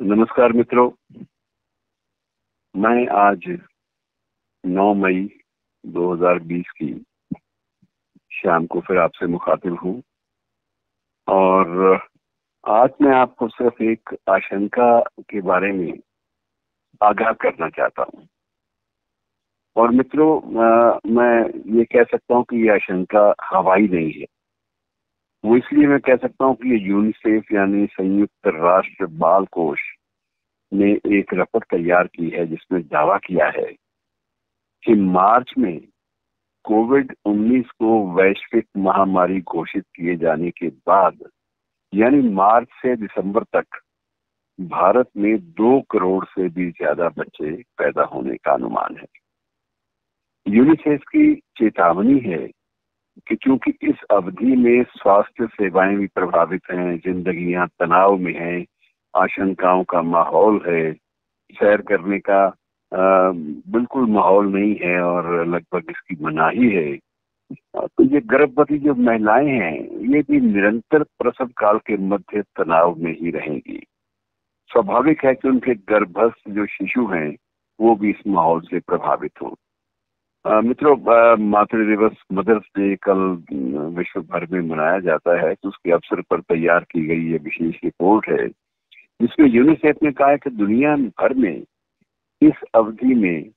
नमस्कार मित्रों। मैं आज 9 मई 2020 की शाम को फिर आपसे मुखातिब हूँ और आज मैं आपको सिर्फ एक आशंका के बारे में आगाह करना चाहता हूँ। और मित्रों, मैं ये कह सकता हूँ कि ये आशंका हवाई नहीं है। वो इसलिए मैं कह सकता हूँ कि ये यूनिसेफ यानी संयुक्त राष्ट्र बाल कोष ने एक रिपोर्ट तैयार की है जिसमें दावा किया है कि मार्च में कोविड-19 को वैश्विक महामारी घोषित किए जाने के बाद यानी मार्च से दिसंबर तक भारत में 2 करोड़ से भी ज्यादा बच्चे पैदा होने का अनुमान है। यूनिसेफ की चेतावनी है कि चूंकि इस अवधि में स्वास्थ्य सेवाएं भी प्रभावित हैं, जिंदगियां तनाव में हैं, आशंकाओं का माहौल है, सैर करने का बिल्कुल माहौल नहीं है और लगभग इसकी मनाही है। तो ये गर्भवती जो महिलाएं हैं ये भी निरंतर प्रसव काल के मध्य तनाव में ही रहेंगी। स्वाभाविक है कि उनके गर्भस्थ जो शिशु हैं वो भी इस माहौल से प्रभावित हो। मित्रों, मातृ दिवस मदर्स डे कल विश्व भर में मनाया जाता है, तो उसके अवसर पर तैयार की गई ये विशेष रिपोर्ट है जिसमें यूनिसेफ ने कहा है कि दुनिया भर में इस अवधि में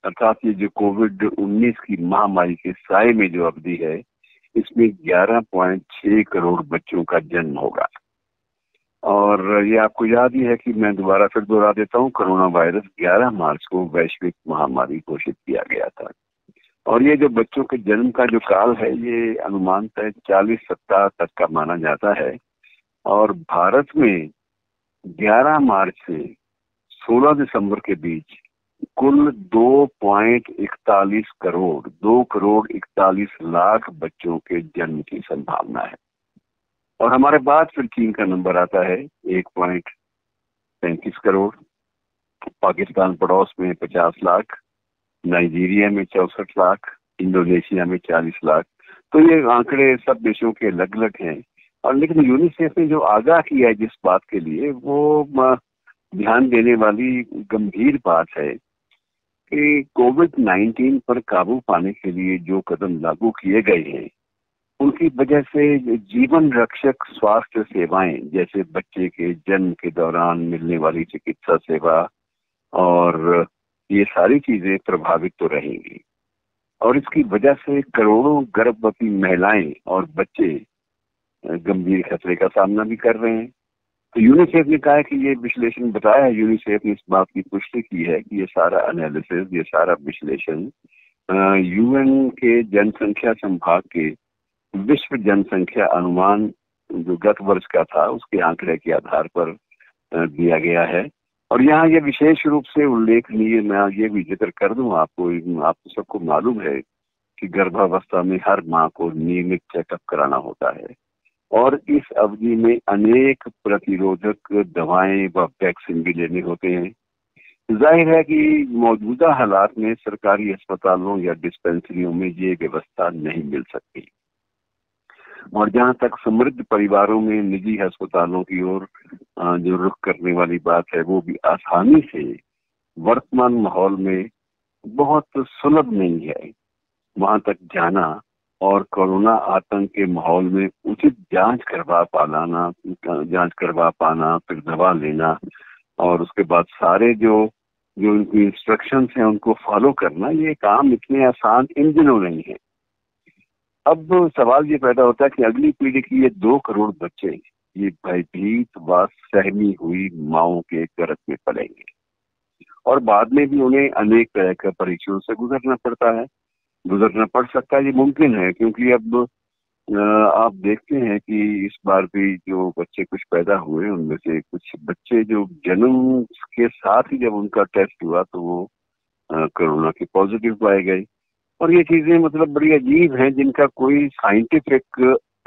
अर्थात ये जो कोविड-19 की महामारी के साए में जो अवधि है इसमें 11.6 करोड़ बच्चों का जन्म होगा। और ये आपको याद ही है कि मैं दोबारा फिर दोहरा देता हूँ, कोरोना वायरस 11 मार्च को वैश्विक महामारी घोषित किया गया था। और ये जो बच्चों के जन्म का जो काल है ये अनुमानतः 40 सप्ताह तक का माना जाता है। और भारत में 11 मार्च से 16 दिसंबर के बीच कुल 2 करोड़ 41 लाख बच्चों के जन्म की संभावना है। और हमारे बाद फिर चीन का नंबर आता है 1.35 करोड़, पाकिस्तान पड़ोस में 50 लाख, नाइजीरिया में 64 लाख, इंडोनेशिया में 40 लाख। तो ये आंकड़े सब देशों के अलग अलग हैं। और लेकिन यूनिसेफ ने जो आगाह किया है जिस बात के लिए वो ध्यान देने वाली गंभीर बात है कि कोविड-19 पर काबू पाने के लिए जो कदम लागू किए गए हैं उनकी वजह से जीवन रक्षक स्वास्थ्य सेवाएं जैसे बच्चे के जन्म के दौरान मिलने वाली चिकित्सा सेवा और ये सारी चीजें प्रभावित तो रहेंगी। और इसकी वजह से करोड़ों गर्भवती महिलाएं और बच्चे गंभीर खतरे का सामना भी कर रहे हैं। तो यूनिसेफ ने कहा है कि ये विश्लेषण बताया है, यूनिसेफ ने इस बात की पुष्टि की है कि ये सारा एनालिसिस, ये सारा विश्लेषण यूएन के जनसंख्या संभाग के विश्व जनसंख्या अनुमान जो गत वर्ष का था उसके आंकड़े के आधार पर दिया गया है। और यहाँ ये विशेष रूप से उल्लेखनीय, मैं ये भी जिक्र कर दूं आपको सबको मालूम है कि गर्भावस्था में हर माँ को नियमित चेकअप कराना होता है और इस अवधि में अनेक प्रतिरोधक दवाएं व वैक्सीन भी लेने होते हैं। जाहिर है कि मौजूदा हालात में सरकारी अस्पतालों या डिस्पेंसरियों में ये व्यवस्था नहीं मिल सकती। और जहां तक समृद्ध परिवारों में निजी अस्पतालों की ओर जो रुख करने वाली बात है वो भी आसानी से वर्तमान माहौल में बहुत सुलभ नहीं है। वहां तक जाना और कोरोना आतंक के माहौल में उचित जांच करवा पाना फिर दवा लेना और उसके बाद सारे जो जो उनकी इंस्ट्रक्शंस हैं उनको फॉलो करना, ये काम इतने आसान इन दिनों नहीं है। अब सवाल ये पैदा होता है कि अगली पीढ़ी की ये 2 करोड़ बच्चे ये भयभीत व सहमी हुई माओं के गर्भ में पलेंगे और बाद में भी उन्हें अनेक तरह के परीक्षणों से गुजरना पड़ सकता है। ये मुमकिन है क्योंकि अब आप देखते हैं कि इस बार भी जो बच्चे कुछ पैदा हुए उनमें से कुछ बच्चे जो जन्म के साथ ही जब उनका टेस्ट हुआ तो वो कोरोना के पॉजिटिव पाए गए। और ये चीजें मतलब बड़ी अजीब हैं जिनका कोई साइंटिफिक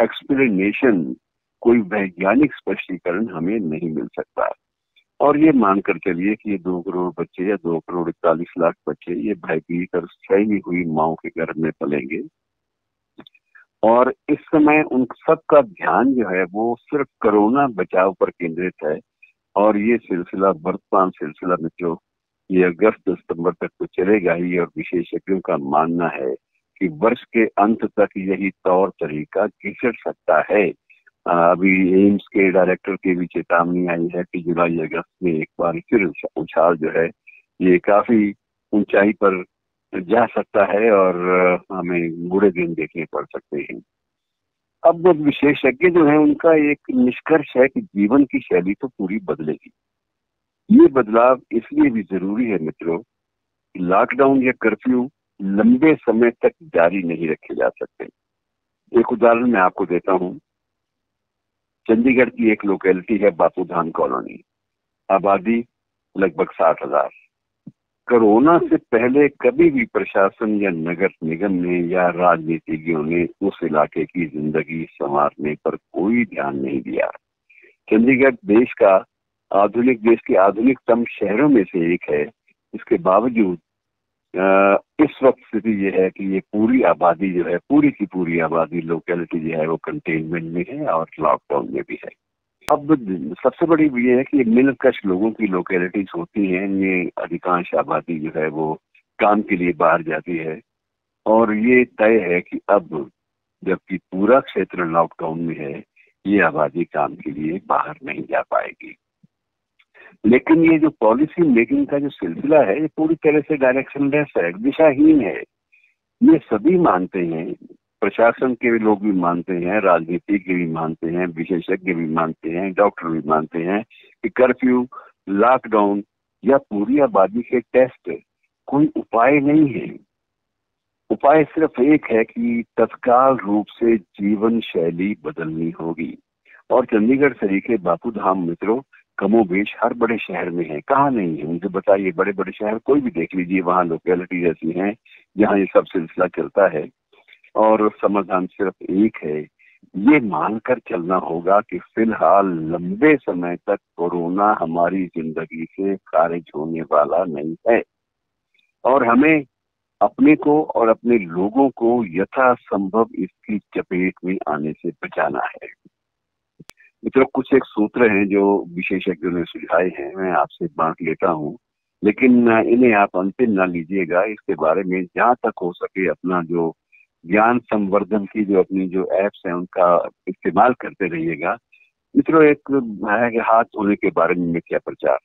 एक्सप्लेनेशन, कोई वैज्ञानिक स्पष्टीकरण हमें नहीं मिल सकता। और ये मानकर चलिए कि ये 2 करोड़ बच्चे या 2 करोड़ 41 लाख बच्चे ये भयभीत और सहमी हुई माओ के गर्भ में पलेंगे और इस समय उन सब का ध्यान जो है वो सिर्फ कोरोना बचाव पर केंद्रित है। और ये सिलसिला, वर्तमान सिलसिला मित्रों, ये अगस्त सितंबर तक तो चलेगा ही। और विशेषज्ञों का मानना है कि वर्ष के अंत तक यही तौर तरीका घिसट सकता है। अभी एम्स के डायरेक्टर की भी चेतावनी आई है कि जुलाई अगस्त में एक बार फिर उछाल जो है ये काफी ऊंचाई पर जा सकता है और हमें बुरे दिन देखने पड़ सकते हैं। अब विशेषज्ञ जो है उनका एक निष्कर्ष है कि जीवन की शैली तो पूरी बदलेगी। ये बदलाव इसलिए भी जरूरी है मित्रों, लॉकडाउन या कर्फ्यू लंबे समय तक जारी नहीं रखे जा सकते। एक उदाहरण मैं आपको देता हूँ। चंडीगढ़ की एक लोकेलिटी है बापू धाम कॉलोनी, आबादी लगभग 60,000। कोरोना से पहले कभी भी प्रशासन या नगर निगम ने या राजनीतिज्ञों ने उस इलाके की जिंदगी संवारने पर कोई ध्यान नहीं दिया। चंडीगढ़ देश के आधुनिकतम शहरों में से एक है। इसके बावजूद इस वक्त स्थिति ये है कि ये पूरी आबादी जो है, पूरी की पूरी आबादी लोकेलिटी जो है वो कंटेनमेंट में है और लॉकडाउन में भी है। अब सबसे बड़ी ये है कि ये मिलकश लोगों की लोकेलिटीज होती हैं। ये अधिकांश आबादी जो है वो काम के लिए बाहर जाती है और ये तय है कि अब जबकि पूरा क्षेत्र लॉकडाउन में है, ये आबादी काम के लिए बाहर नहीं जा पाएगी। लेकिन ये जो पॉलिसी मेकिंग का जो सिलसिला है ये पूरी तरह से डायरेक्शनलेस है, दिशाहीन है। ये सभी मानते हैं, प्रशासन के लोग भी मानते हैं, राजनीतिज्ञ भी मानते हैं, विशेषज्ञ भी मानते हैं, डॉक्टर भी मानते हैं कि कर्फ्यू, लॉकडाउन या पूरी आबादी के टेस्ट कोई उपाय नहीं है। उपाय सिर्फ एक है कि तत्काल रूप से जीवन शैली बदलनी होगी। और चंडीगढ़ तरीके बापू धाम मित्रों कमोबेश हर बड़े शहर में है। कहाँ नहीं है मुझे बताइए, बड़े बड़े शहर कोई भी देख लीजिए, वहाँ लोकेलिटी ऐसी हैं जहाँ ये सब सिलसिला चलता है। और समाधान सिर्फ एक है, ये मानकर चलना होगा कि फिलहाल लंबे समय तक कोरोना हमारी जिंदगी से खारिज होने वाला नहीं है और हमें अपने को और अपने लोगों को यथासंभव इसकी चपेट में आने से बचाना है। मित्रों, कुछ एक सूत्र हैं जो विशेषज्ञों ने सुझाए हैं, मैं आपसे बांट लेता हूँ, लेकिन इन्हें आप अंतिम ना लीजिएगा। इसके बारे में जहाँ तक हो सके अपना जो ज्ञान संवर्धन की जो अपनी जो एप्स हैं उनका इस्तेमाल करते रहिएगा। मित्रों, एक है कि हाथ धोने के बारे में मिथ्या प्रचार।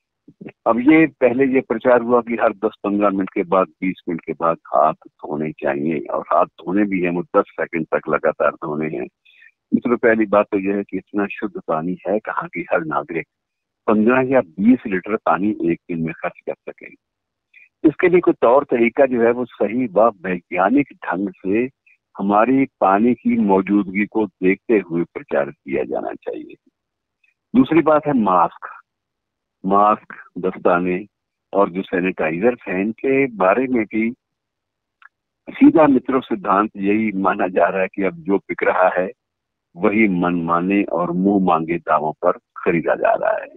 अब ये पहले ये प्रचार हुआ कि हर 10-15 मिनट के बाद, 20 मिनट के बाद हाथ धोने चाहिए, और हाथ धोने भी है वो 10 सेकंड तक लगातार धोने हैं। मित्रों, पहली बात तो यह है कि इतना शुद्ध पानी है कहाँ कि हर नागरिक 15 या 20 लीटर पानी एक दिन में खर्च कर सके। इसके लिए कोई तौर तरीका जो है वो सही व वैज्ञानिक ढंग से हमारी पानी की मौजूदगी को देखते हुए प्रचारित किया जाना चाहिए। दूसरी बात है मास्क, दस्ताने और जो सैनिटाइजर्स हैं इनके बारे में भी सीधा मित्रों सिद्धांत यही माना जा रहा है कि अब जो बिक रहा है वही मनमाने और मुंह मांगे दामों पर खरीदा जा रहा है।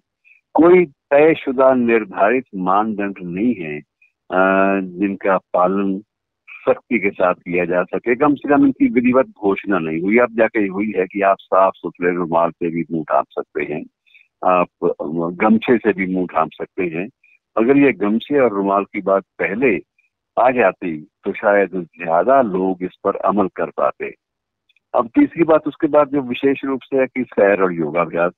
कोई तयशुदा निर्धारित मानदंड नहीं है जिनका पालन सख्ती के साथ किया जा सके। कम से कम इनकी विधिवत घोषणा नहीं हुई। अब जाके हुई है कि आप साफ सुथरे रुमाल से भी मुंह ढांप सकते हैं, आप गमछे से भी मुंह ढांप सकते हैं। अगर ये गमछे और रुमाल की बात पहले आ जाती तो शायद ज्यादा लोग इस पर अमल कर पाते। अब तीसरी बात उसके बाद जो विशेष रूप से है कि सैर और योगाभ्यास,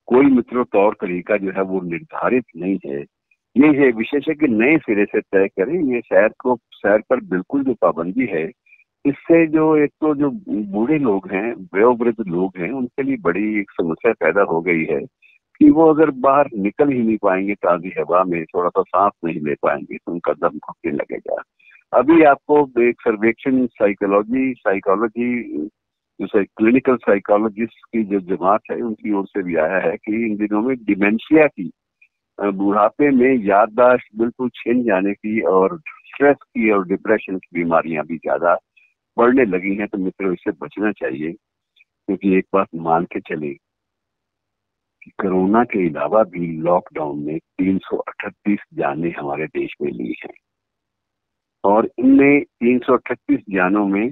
कोई मित्रों तौर तरीका जो है वो निर्धारित नहीं है। ये है विशेषज्ञ नए सिरे से तय करें। ये सैर पर बिल्कुल जो पाबंदी है, इससे जो एक तो जो बूढ़े लोग हैं, वयोवृद्ध लोग हैं, उनके लिए बड़ी एक समस्या पैदा हो गई है कि वो अगर बाहर निकल ही नहीं पाएंगे, ताजी हवा में थोड़ा सा सांस नहीं ले पाएंगे तो उनका दम घुटने लगेगा। अभी आपको एक सर्वेक्षण साइकोलॉजी जैसे क्लिनिकल साइकोलॉजिस्ट की जो जमात है उनकी ओर से भी आया है कि इन दिनों में डिमेंशिया की, बुढ़ापे में याददाश्त बिल्कुल छिन जाने की और स्ट्रेस की और डिप्रेशन की बीमारियां भी ज्यादा बढ़ने लगी हैं। तो मित्रों, इससे बचना चाहिए, क्योंकि एक बात मान के चले कि कोरोना के अलावा भी लॉकडाउन में 338 जानें हमारे देश में ली हैं और इनमें 338 जानों में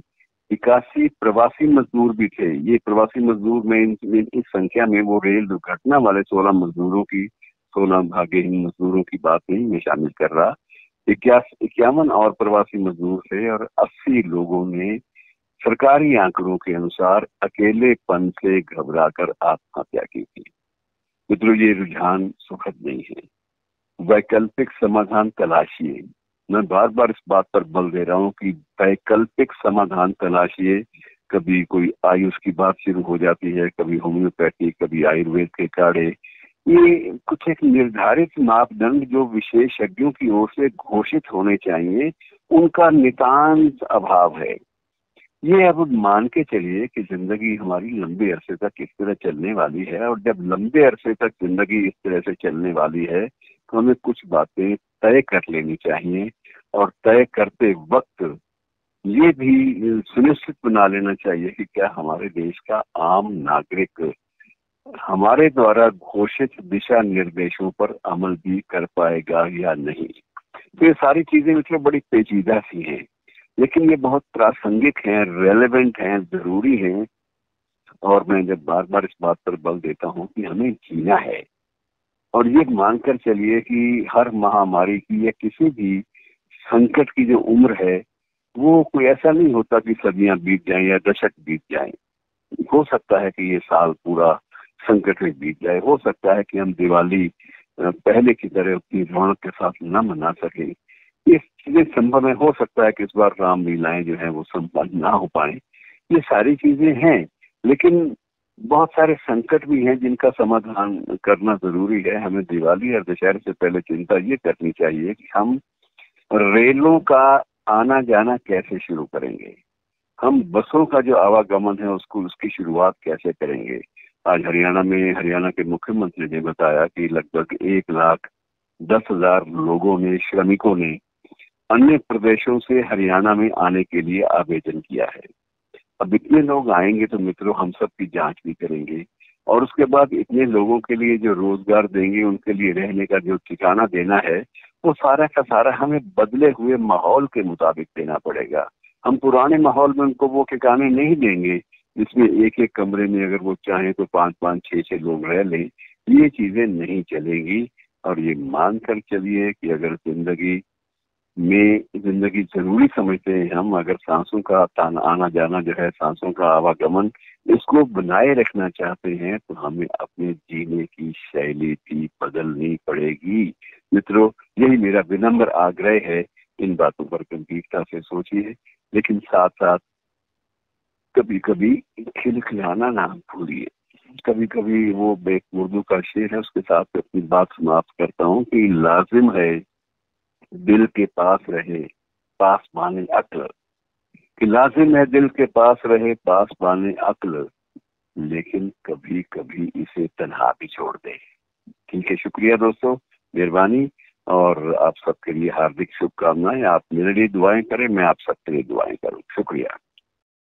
81 प्रवासी मजदूर भी थे। ये प्रवासी मजदूर में इस संख्या में वो रेल दुर्घटना वाले 16 मजदूरों की 16 भाग्यहीन मजदूरों की बात नहीं मैं शामिल कर रहा। 51 और प्रवासी मजदूर थे और 80 लोगों ने सरकारी आंकड़ों के अनुसार अकेलेपन से घबराकर आत्महत्या की थी। मित्रों, ये रुझान सुखद नहीं है। वैकल्पिक समाधान तलाशिए। मैं बार बार इस बात पर बल दे रहा हूं कि वैकल्पिक समाधान तलाशिए। कभी कोई आयुष की बात शुरू हो जाती है, कभी होम्योपैथी, कभी आयुर्वेद के काढ़े। ये कुछ एक निर्धारित मापदंड जो विशेषज्ञों की ओर से घोषित होने चाहिए, उनका नितांत अभाव है। ये अब मान के चलिए कि जिंदगी हमारी लंबे अरसे तक किस तरह चलने वाली है, और जब लंबे अरसे तक जिंदगी इस तरह से चलने वाली है तो हमें कुछ बातें तय कर लेनी चाहिए, और तय करते वक्त ये भी सुनिश्चित बना लेना चाहिए कि क्या हमारे देश का आम नागरिक हमारे द्वारा घोषित दिशा निर्देशों पर अमल भी कर पाएगा या नहीं। तो ये सारी चीजें मतलब बड़ी पेचीदा सी हैं, लेकिन ये बहुत प्रासंगिक हैं, रेलेवेंट हैं, जरूरी हैं। और मैं जब बार बार इस बात पर बल देता हूँ कि हमें जीना है, और ये मानकर चलिए कि हर महामारी की या किसी भी संकट की जो उम्र है, वो कोई ऐसा नहीं होता कि सदियां बीत जाएं या दशक बीत जाएं। हो सकता है कि ये साल पूरा संकट में बीत जाए, हो सकता है कि हम दिवाली पहले की तरह उतनी रौनक के साथ न मना सके। ये चीजें संभव है। हो सकता है कि इस बार रामलीलाएं जो है वो संपन्न ना हो पाए। ये सारी चीजें हैं, लेकिन बहुत सारे संकट भी हैं जिनका समाधान करना जरूरी है। हमें दिवाली और दशहरे से पहले चिंता ये करनी चाहिए कि हम रेलों का आना जाना कैसे शुरू करेंगे, हम बसों का जो आवागमन है उसको उसकी शुरुआत कैसे करेंगे। आज हरियाणा के मुख्यमंत्री ने बताया कि लगभग 1,10,000 लोगों ने, श्रमिकों ने अन्य प्रदेशों से हरियाणा में आने के लिए आवेदन किया है। अब इतने लोग आएंगे तो मित्रों हम सबकी जांच भी करेंगे, और उसके बाद इतने लोगों के लिए जो रोजगार देंगे, उनके लिए रहने का जो ठिकाना देना है, वो सारा का सारा हमें बदले हुए माहौल के मुताबिक देना पड़ेगा। हम पुराने माहौल में उनको वो ठिकाने नहीं देंगे जिसमें एक एक कमरे में अगर वो चाहें तो 5-5, 6-6 लोग रह लें। ये चीजें नहीं चलेंगी। और ये मानकर चलिए कि अगर जिंदगी जरूरी समझते हैं हम, अगर सांसों का आना जाना जो है, सांसों का आवागमन, इसको बनाए रखना चाहते हैं तो हमें अपने जीने की शैली भी बदलनी पड़ेगी। मित्रों, यही मेरा विनम्र आग्रह है। इन बातों पर गंभीरता से सोचिए, लेकिन साथ साथ कभी कभी खिलखिलाना ना भूलिए। कभी कभी वो एक उर्दू का शेर है, उसके साथ अपनी बात समाप्त करता हूँ कि लाजिम है दिल के पास रहे पास बाने अक्ल, कि लाजिम है दिल के पास रहे पास बाने अक्ल, लेकिन कभी कभी इसे तन्हा भी छोड़ दे। ठीक है, शुक्रिया दोस्तों, मेहरबानी। और आप सबके लिए हार्दिक शुभकामनाएं। आप मेरे लिए दुआएं करें, मैं आप सबके लिए दुआएं करूं। शुक्रिया।